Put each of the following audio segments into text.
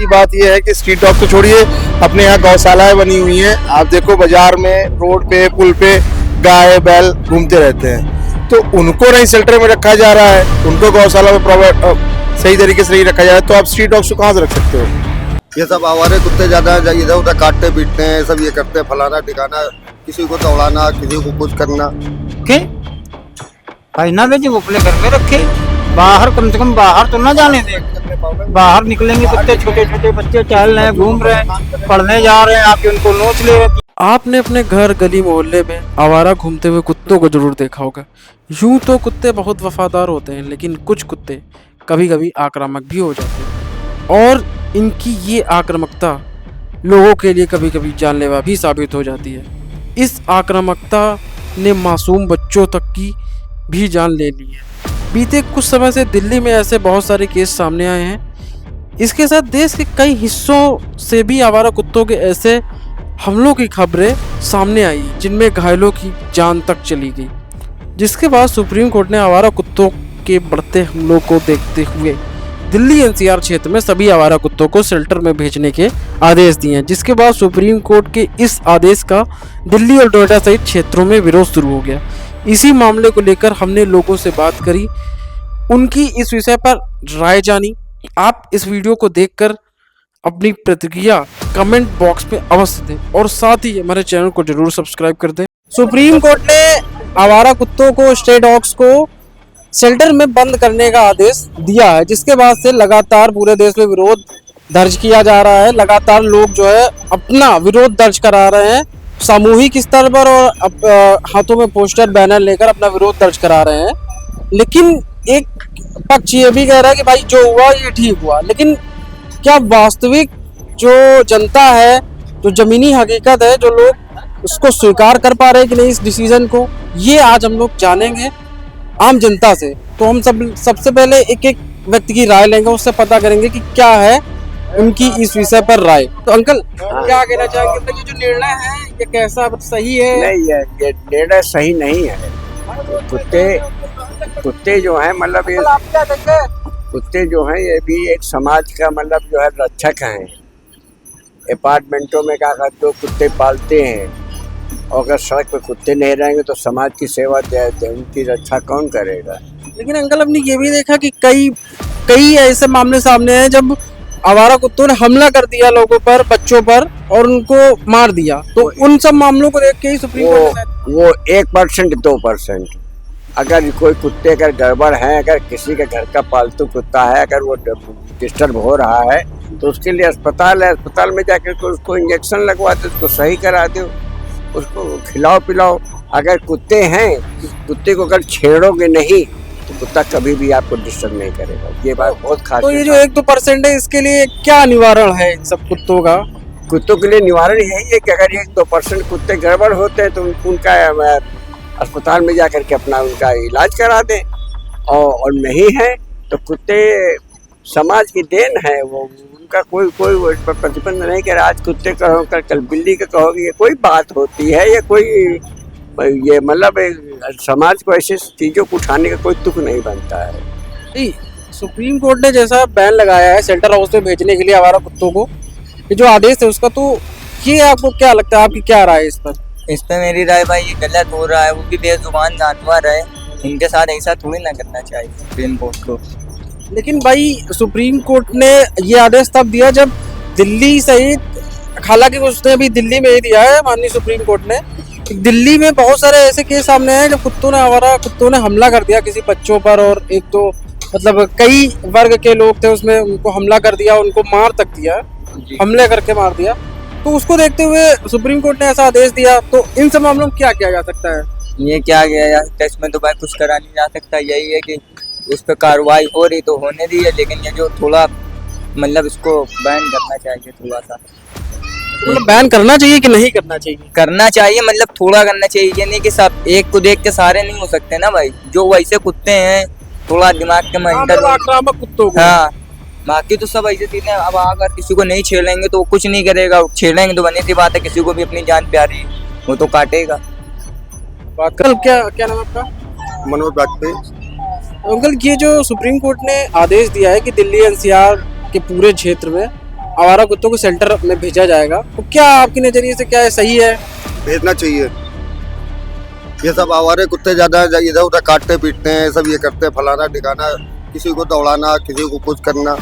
बात यह है कि स्ट्रीट डॉग तो छोड़िए, अपने यहाँ गौशालाएं बनी हुई हैं। आप देखो बाजार में, रोड पे, पुल पे गाय बैल घूमते रहते हैं, तो उनको नहीं शेल्टर में रखा जा रहा है, उनको गौशाला में सही तरीके से नहीं रखा जा रहा है, तो आप स्ट्रीट डॉग्स को कहाँ से रख सकते हो? ये सब आवारे कुत्ते ज्यादा इधर उधर काटते पीटते हैं, सब ये करते हैं, फलाना ठिकाना, किसी को दौड़ाना, किसी को कुछ करना। के भाई ना बेचे, वो अपने घर में रखे, बाहर कम से कम बाहर तो ना जाने दे। बाहर निकलेंगे कुत्ते, छोटे छोटे बच्चे टहल रहे हैं, घूम रहे हैं, पढ़ने जा रहे हैं, आके उनको नोच ले। आपने अपने घर, गली, मोहल्ले में आवारा घूमते हुए कुत्तों को जरूर देखा होगा। यूं तो कुत्ते बहुत वफादार होते हैं, लेकिन कुछ कुत्ते कभी कभी आक्रामक भी हो जाते हैं, और इनकी ये आक्रामकता लोगों के लिए कभी कभी जानलेवा भी साबित हो जाती है। इस आक्रामकता ने मासूम बच्चों तक की भी जान ले ली है। बीते कुछ समय से दिल्ली में ऐसे बहुत सारे केस सामने आए हैं। इसके साथ देश के कई हिस्सों से भी आवारा कुत्तों के ऐसे हमलों की खबरें सामने आई, जिनमें घायलों की जान तक चली गई। जिसके बाद सुप्रीम कोर्ट ने आवारा कुत्तों के बढ़ते हमलों को देखते हुए दिल्ली एनसीआर क्षेत्र में सभी आवारा कुत्तों को शेल्टर में भेजने के आदेश दिए हैं। जिसके बाद सुप्रीम कोर्ट के इस आदेश का दिल्ली और नोएडा सहित क्षेत्रों में विरोध शुरू हो गया। इसी मामले को लेकर हमने लोगों से बात करी, उनकी इस विषय पर राय जानी। आप इस वीडियो को देखकर अपनी प्रतिक्रिया कमेंट बॉक्स में अवश्य दें, और साथ ही हमारे चैनल को जरूर सब्सक्राइब कर दें। सुप्रीम कोर्ट ने आवारा कुत्तों को, स्ट्रे डॉग्स को शेल्टर में बंद करने का आदेश दिया है, जिसके बाद से लगातार पूरे देश में विरोध दर्ज किया जा रहा है। लगातार लोग जो है अपना विरोध दर्ज करा रहे हैं, सामूहिक स्तर पर, और हाथों में पोस्टर बैनर लेकर अपना विरोध दर्ज करा रहे हैं। लेकिन एक पक्ष ये भी कह रहा है कि भाई जो हुआ ये ठीक हुआ, लेकिन क्या वास्तविक जो जनता है, जो जमीनी हकीकत है, जो लोग उसको स्वीकार कर पा रहे हैं कि नहीं इस डिसीजन को, ये आज हम लोग जानेंगे आम जनता से। तो हम सबसे पहले एक एक व्यक्ति की राय लेंगे, उससे पता करेंगे कि क्या है उनकी इस विषय पर राय। तो अंकल क्या कहना चाहेंगे, ये जो निर्णय है ये कैसा सही है? नहीं, ये निर्णय सही नहीं है। कुत्ते जो हैं, मतलब ये कुत्ते जो हैं, ये भी एक समाज का मतलब जो है रक्षक हैं। अपार्टमेंटों में क्या करते हो, कुत्ते पालते हैं, और अगर सड़क पे कुत्ते नहीं रहेंगे तो समाज की सेवा उनकी रक्षा कौन करेगा? लेकिन अंकल हमने ये भी देखा कि कई ऐसे मामले सामने हैं जब आवारा कुत्तों ने हमला कर दिया लोगों पर, बच्चों पर, और उनको मार दिया। तो उन सब मामलों को देख के ही सुप्रीम कोर्ट ने वो 1% 2%, अगर कोई कुत्ते का गड़बड़ है, अगर किसी के घर का पालतू कुत्ता है, अगर वो डिस्टर्ब हो रहा है, तो उसके लिए अस्पताल है, अस्पताल में जाकर उसको इंजेक्शन लगवा दो, उसको सही करा दो, उसको खिलाओ पिलाओ। अगर कुत्ते हैं, कुत्ते को अगर छेड़ोगे नहीं तो कुत्ता कभी भी आपको डिस्टर्ब नहीं करेगा। ये बात बहुत खास। तो ये जो 1-2% है, इसके लिए क्या निवारण है इन सब कुत्तों का? कुत्तों के लिए निवारण यही है कि अगर 1-2% कुत्ते गड़बड़ होते हैं तो उनका अस्पताल में जाकर के अपना उनका इलाज करा दें, और नहीं है तो कुत्ते समाज की देन है, वो उनका कोई प्रतिबंध नहीं कर। आज कुत्ते कहो, कल बिल्ली का कहोगे, ये कोई बात होती है? ये कोई, ये मतलब समाज को ऐसे चीजों को उठाने का कोई तुक नहीं बनता है। सुप्रीम कोर्ट ने जैसा बैन लगाया है शेल्टर हाउस में भेजने के लिए आवारा कुत्तों को, ये जो आदेश है उसका, तो ये आपको क्या लगता है, आपकी क्या राय है इस पर? इस पर मेरी राय भाई ये गलत हो रहा है। वो भी बेजुबान जानवर है, इनके साथ ऐसा थोड़ी ना करना चाहिए सुप्रीम कोर्ट को। लेकिन भाई सुप्रीम कोर्ट ने ये आदेश तब दिया जब दिल्ली सहित, हालांकि उसने अभी दिल्ली में ही दिया है माननीय सुप्रीम कोर्ट ने, दिल्ली में बहुत सारे ऐसे केस सामने हैं जब आवारा कुत्तों ने हमला कर दिया किसी बच्चों पर, और एक तो मतलब कई वर्ग के लोग थे उसमें, उनको हमला कर दिया, उनको मार तक दिया, हमले करके मार दिया। तो उसको देखते हुए सुप्रीम कोर्ट ने ऐसा आदेश दिया। तो इन सब मामलों में क्या किया जा सकता है? ये क्या किया जा सकता है इसमें, तो भाई कुछ करा नहीं जा सकता। यही है कि इस पर कार्रवाई हो रही तो होने दी है, लेकिन ये जो थोड़ा मतलब इसको बैन करना चाहिए थोड़ा सा। मतलब बैन करना चाहिए कि नहीं करना चाहिए? करना चाहिए, मतलब थोड़ा करना चाहिए। ये नहीं कि सब एक को देख के सारे नहीं हो सकते ना भाई। जो वैसे कुत्ते हैं थोड़ा दिमाग के मेंटल आक्रामक कुत्तों को, हाँ, बाकी तो सब ऐसे चीजें। अब अगर किसी को नहीं छेड़ेंगे तो वो कुछ नहीं करेगा, छेड़ेंगे तो बनी सी बात है, किसी को भी अपनी जान प्यारी है वो तो काटेगा। अंकल क्या नाम आपका? मनोज वाजपेयी। अंकल ये जो सुप्रीम कोर्ट ने आदेश दिया है कि दिल्ली एनसीआर के पूरे क्षेत्र में आवारा कुत्तों को सेल्टर में भेजा जाएगा, तो क्या आपके नजरिए से क्या है, सही है? भेजना चाहिए। ये सब आवारे कुत्ते ज्यादा इधर उधर काटते पीटते हैं, सब ये करते हैं, फलाना ठिकाना, किसी को दौड़ाना, किसी को कुछ करना।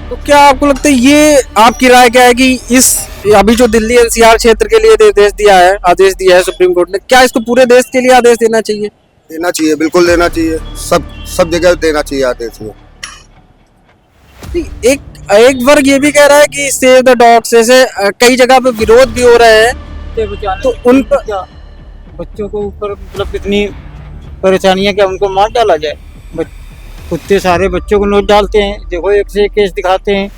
तो क्या आपको लगता है, ये आपकी राय क्या है कि इस अभी जो दिल्ली एनसीआर क्षेत्र के लिए आदेश दिया है सुप्रीम कोर्ट ने, क्या इसको पूरे देश के लिए आदेश देना चाहिए? देना चाहिए, बिल्कुल देना चाहिए, सब जगह देना चाहिए आदेश में। एक वर्ग ये भी कह रहा है कि सेव द डॉग्स, जैसे कई जगह पे विरोध भी हो रहे हैं, तो उन पर बच्चों को ऊपर मतलब कितनी परेशानियां, क्या उनको मार डाला जाए? कुत्ते सारे बच्चों को नोच डालते हैं, देखो एक से एक केस दिखाते हैं।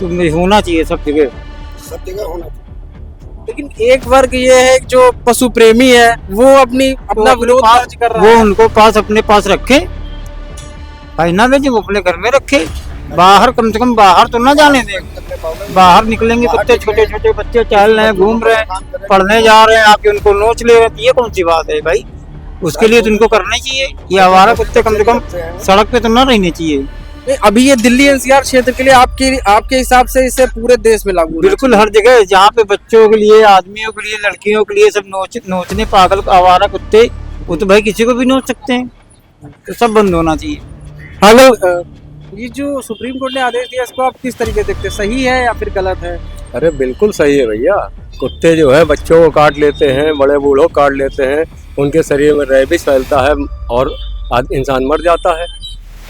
तो होना चाहिए सब जगह होना चाहिए। लेकिन एक वर्ग ये है जो पशु प्रेमी है, वो अपना विरोध दर्ज कर रहा वो है। उनको अपने पास रखे, भाई ना भेजे, वो अपने घर में रखे। बाहर कम से कम बाहर तो ना जाने दें। बाहर निकलेंगे कुत्ते, छोटे छोटे बच्चे टहल रहे हैं, घूम रहे हैं, पढ़ने जा रहे हैं, आके उनको नोच ले रहे हैं, ये कौन सी बात है भाई? उसके लिए तो उनको करना ही चाहिए। ये आवारा कुत्ते कम से कम सड़क पे तो ना रहने चाहिए। अभी ये दिल्ली एनसीआर क्षेत्र के लिए आपके हिसाब से इसे पूरे देश में लागू होना बिल्कुल हर जगह, जहाँ पे बच्चों के लिए, आदमियों के लिए, लड़कियों के लिए सब नोचने पागल आवारा कुत्ते, वो तो भाई किसी को भी नोच सकते हैं। तो सब बंद होना चाहिए। हेलो, ये जो सुप्रीम कोर्ट ने आदेश दिया, इसको आप किस तरीके से देखते हैं, सही है या फिर गलत है? अरे बिल्कुल सही है भैया। कुत्ते जो है बच्चों को काट लेते हैं, बड़े बूढ़ों को काट लेते हैं, उनके शरीर में रेबिस फैलता है और इंसान मर जाता है,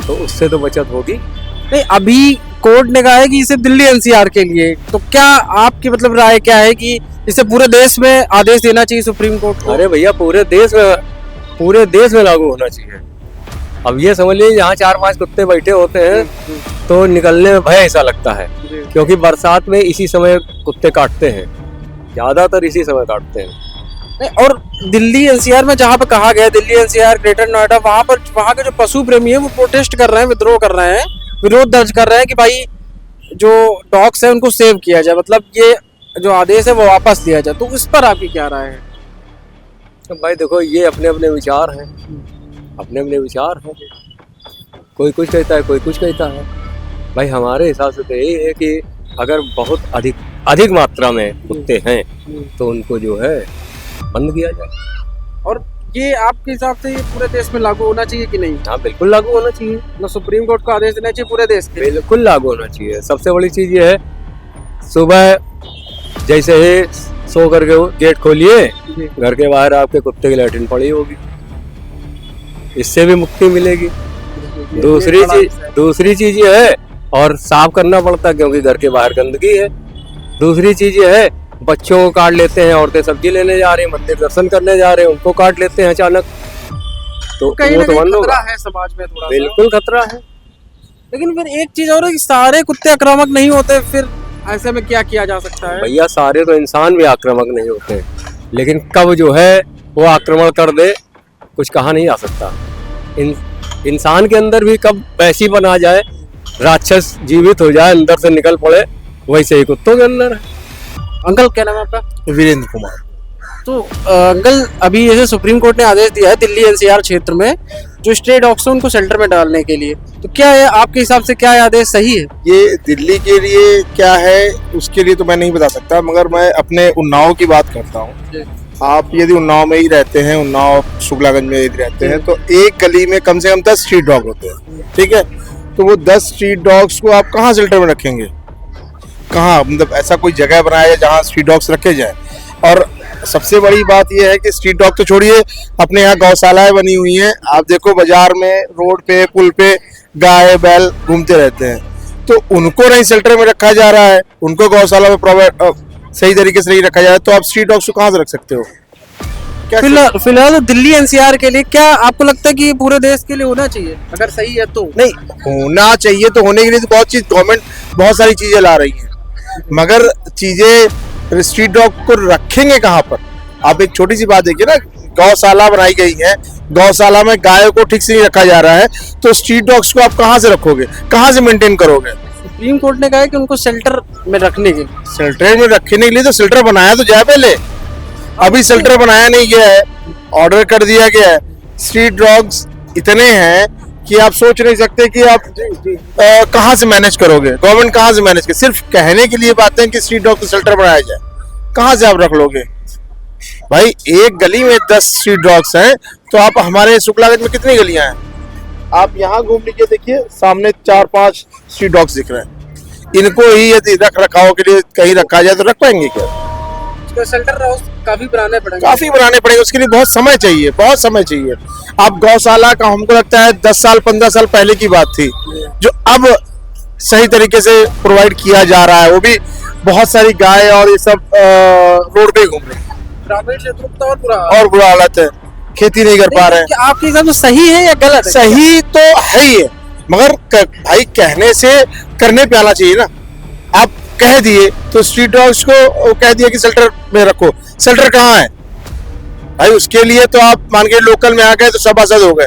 तो उससे तो बचत होगी। नहीं, अभी कोर्ट ने कहा है कि इसे दिल्ली एनसीआर के लिए, तो क्या आपकी मतलब राय क्या है कि इसे पूरे देश में आदेश देना चाहिए सुप्रीम कोर्ट को? अरे भैया पूरे देश में लागू होना चाहिए। अब ये समझ लीजिए, यहाँ 4-5 कुत्ते बैठे होते हैं तो निकलने में भय ऐसा लगता है, क्योंकि बरसात में इसी समय कुत्ते काटते हैं, ज्यादातर इसी समय काटते हैं। नहीं, और दिल्ली एनसीआर में जहाँ पे कहा गया, दिल्ली एनसीआर, ग्रेटर नोएडा, वहाँ के जो पशु प्रेमी है वो प्रोटेस्ट कर रहे हैं, विद्रोह कर रहे हैं, विरोध दर्ज कर रहे हैं कि भाई जो डॉग्स है उनको सेव किया जाए, मतलब ये जो आदेश है वो वापस लिया जाए। तो इस पर आपकी क्या राय है? तो भाई देखो, ये अपने अपने विचार हैं, अपने अपने विचार हैं। कोई कुछ कहता है, कोई कुछ कहता है। भाई हमारे हिसाब से तो यही है कि अगर बहुत अधिक मात्रा में कुत्ते हैं तो उनको जो है बंद किया जाए। और ये आपके हिसाब से ये पूरे देश में लागू होना चाहिए कि नहीं? हाँ बिल्कुल लागू होना चाहिए। मतलब सुप्रीम कोर्ट को आदेश देना चाहिए पूरे देश के? बिल्कुल लागू होना चाहिए। सबसे बड़ी चीज ये है, सुबह जैसे ही सो करके गेट खोलिए, घर के बाहर आपके कुत्ते की लैट्रिन पड़ी होगी, इससे भी मुक्ति मिलेगी। दूसरी चीज ये है, और साफ करना पड़ता है क्योंकि घर के बाहर गंदगी है। दूसरी चीज ये है, बच्चों को काट लेते हैं, औरतें सब्जी लेने जा रहे हैं, मंदिर दर्शन करने जा रहे हैं, उनको काट लेते हैं अचानक, तो कहीं वो ना तो कहीं बंद खतरा होगा। है समाज में थोड़ा सा। बिल्कुल खतरा है। लेकिन फिर एक चीज और है कि सारे कुत्ते आक्रामक नहीं होते, फिर ऐसे में क्या किया जा सकता है? भैया सारे तो इंसान भी आक्रामक नहीं होते हैं, लेकिन कब जो है वो आक्रमण कर दे कुछ कहा नहीं जा सकता। इंसान के अंदर भी कब वैसी बना जाए, राक्षस जीवित हो जाए, अंदर से निकल पड़े, वैसे ही कुत्तों के अंदर है। अंकल क्या नाम है आपका? वीरेंद्र कुमार। तो अंकल, अभी जैसे सुप्रीम कोर्ट ने आदेश दिया है दिल्ली एनसीआर क्षेत्र में जो स्ट्रे डॉग्स हैं उनको शेल्टर में डालने के लिए, तो क्या है आपके हिसाब से, क्या आदेश सही है? ये दिल्ली के लिए क्या है उसके लिए तो मैं नहीं बता सकता, मगर मैं अपने उन्नाव की बात करता हूँ। आप यदि उन्नाव में ही रहते हैं, उन्नाव शुक्लागंज में यदि रहते हैं, तो एक गली में कम से कम 10 स्ट्रीट डॉग होते हैं, ठीक है? तो वो 10 स्ट्रीट डॉग्स को आप कहाँ शेल्टर में रखेंगे? कहाँ, मतलब ऐसा कोई जगह बनाया जाए जहाँ स्ट्रीट डॉग्स रखे जाए? और सबसे बड़ी बात यह है कि स्ट्रीट डॉग तो छोड़िए, अपने यहाँ गौशालाएं बनी हुई हैं। आप देखो बाजार में, रोड पे, पुल पे गाय बैल घूमते रहते हैं, तो उनको नहीं शेल्टर में रखा जा रहा है, उनको गौशाला में सही तरीके से नहीं रखा जाए, तो आप स्ट्रीट डॉग्स को कहाँ से रख सकते हो? फिलहाल दिल्ली एनसीआर के लिए क्या आपको लगता है कि ये पूरे देश के लिए होना चाहिए? अगर सही है तो? नहीं, होना चाहिए तो होने के लिए तो गवर्नमेंट बहुत सारी चीजें ला रही है, मगर चीजें स्ट्रीट डॉग को रखेंगे कहाँ पर? आप एक छोटी सी बात देखिए ना, गौशाला बनाई गई है, गौशाला में गायों को ठीक से नहीं रखा जा रहा है, तो स्ट्रीट डॉग्स को आप कहाँ से रखोगे, कहाँ से मेंटेन करोगे? सुप्रीम कोर्ट ने कहा है कि उनको शेल्टर में रखने के लिए। शेल्टर में रखने के लिए तो शेल्टर बनाया तो जाए पहले, अभी शेल्टर बनाया नहीं गया है, ऑर्डर कर दिया गया है। स्ट्रीट डॉग्स इतने हैं कि आप सोच नहीं सकते कि आप कहाँ से मैनेज करोगे, गवर्नमेंट कहाँ से मैनेज कर, सिर्फ कहने के लिए बातें हैं कि स्ट्रीट डॉग को शेल्टर बनाया जाए, कहाँ से आप रख लोगे भाई? एक गली में 10 स्ट्रीट डॉग्स हैं, तो आप हमारे शुक्लागंज में कितनी गलियां हैं? आप यहाँ घूम लीजिए, देखिए सामने 4-5 स्ट्रीट डॉग्स दिख रहे हैं। इनको ही यदि रख रखाव के लिए कहीं रखा जाए तो रख पाएंगे क्या? तो शेल्टर हाउस काफी बनाने पड़ेंगे, काफी बनाने पड़ेंगे, उसके लिए बहुत समय चाहिए, बहुत समय चाहिए। अब गौशाला का हमको लगता है 10 साल 15 साल पहले की बात थी, जो अब सही तरीके से प्रोवाइड किया जा रहा है। वो भी बहुत सारी गाय और ये सब रोड पे घूम रही है, ग्रामीण क्षेत्रों में तो और बुरा हालत है, खेती नहीं कर पा रहे हैं। आपके हिसाब से सही है या गलत है? सही तो है ही है, मगर भाई कहने से करने पे आना चाहिए ना। आप कह दिए तो स्ट्रीट डॉग्स को कह दिया कि शेल्टर में रखो, शेल्टर कहाँ है भाई? उसके लिए तो आप मान के लोकल में आ गए तो सभासद हो गए,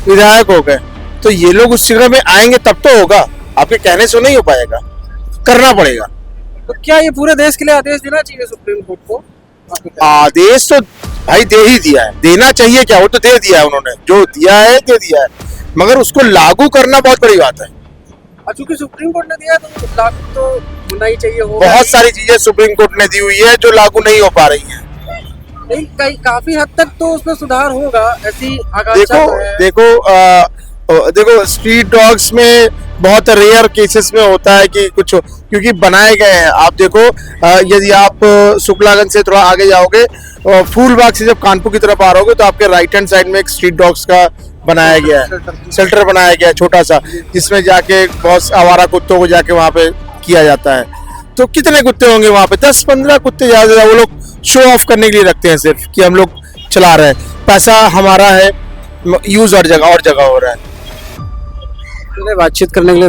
विधायक हो गए, तो ये लोग उस जगह में आएंगे तब तो होगा, आपके कहने से नहीं हो पाएगा, करना पड़ेगा। तो क्या ये पूरे देश के लिए आदेश देना चाहिए सुप्रीम कोर्ट को? आदेश तो भाई दे ही दिया है, देना चाहिए क्या, वो तो दे दिया है उन्होंने, जो दिया है दे दिया है, मगर उसको लागू करना बहुत बड़ी बात है। चूंकि सुप्रीम कोर्ट ने दिया तो लागू तो होना ही चाहिए। बहुत सारी चीजें सुप्रीम कोर्ट ने दी हुई है जो लागू नहीं हो पा रही हैं। नहीं, कई काफी हद तक तो उसमें सुधार होगा, ऐसी आकांक्षा देखो तो है। देखो स्ट्रीट डॉग्स में बहुत रेयर केसेस में होता है कि कुछ, क्योंकि बनाए गए हैं। आप देखो यदि आप शुक्लागंज से थोड़ा आगे जाओगे, फूलबाग से जब कानपुर की तरफ आ रहे हो तो आपके राइट हैंड साइड में एक स्ट्रीट डॉग्स का बनाया गया है, शेल्टर बनाया गया है छोटा सा, जिसमें जाके बहुत आवारा कुत्तों को जाके वहाँ पे किया जाता है। तो कितने कुत्ते होंगे वहाँ पे? 10-15 कुत्ते ज्यादा। वो लोग शो ऑफ करने के लिए रखते हैं सिर्फ कि हम लोग चला रहे हैं, पैसा हमारा है, यूज और जगह हो रहा है। बातचीत करने के लिए